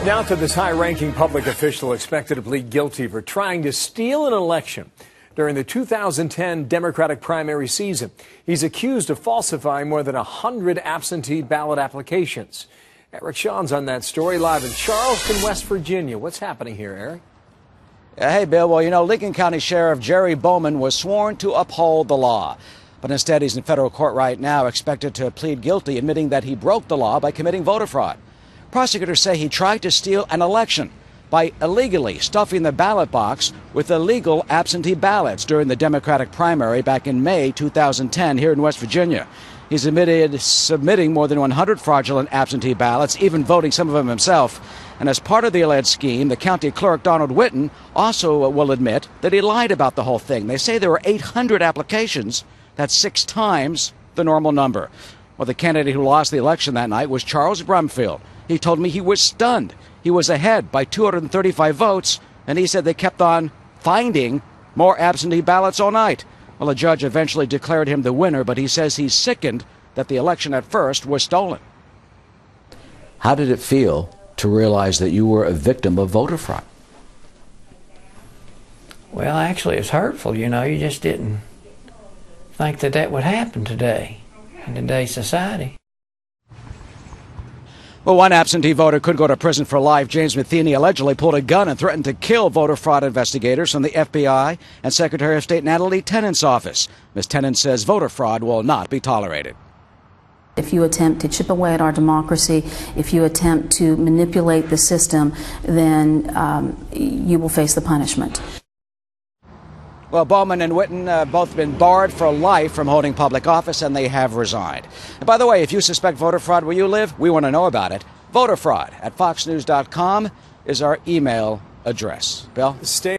Now to this high-ranking public official expected to plead guilty for trying to steal an election during the 2010 Democratic primary season. He's accused of falsifying more than 100 absentee ballot applications. Eric Sean's on that story live in Charleston, West Virginia. What's happening here, Eric? Hey, Bill. Well, you know, Lincoln County Sheriff Jerry Bowman was sworn to uphold the law. But instead, he's in federal court right now, expected to plead guilty, admitting that he broke the law by committing voter fraud. Prosecutors say he tried to steal an election by illegally stuffing the ballot box with illegal absentee ballots during the Democratic primary back in May 2010 here in West Virginia. He's admitted submitting more than 100 fraudulent absentee ballots, even voting some of them himself. And as part of the alleged scheme, the county clerk, Donald Whitten, also will admit that he lied about the whole thing. They say there were 800 applications. That's 6 times the normal number. Well, the candidate who lost the election that night was Charles Brumfield. He told me he was stunned. He was ahead by 235 votes, and he said they kept on finding more absentee ballots all night. Well, a judge eventually declared him the winner, but he says he's sickened that the election at first was stolen. How did it feel to realize that you were a victim of voter fraud? Well, actually, it's hurtful. You know, you just didn't think that that would happen today, in today's society. Well, one absentee voter could go to prison for life. James Matheny allegedly pulled a gun and threatened to kill voter fraud investigators from the FBI and Secretary of State Natalie Tennant's office. Ms. Tennant says voter fraud will not be tolerated. If you attempt to chip away at our democracy, if you attempt to manipulate the system, then you will face the punishment. Well, Bowman and Whitten both been barred for life from holding public office, and they have resigned. And by the way, if you suspect voter fraud where you live, we want to know about it. Voterfraud@foxnews.com is our email address. Bill?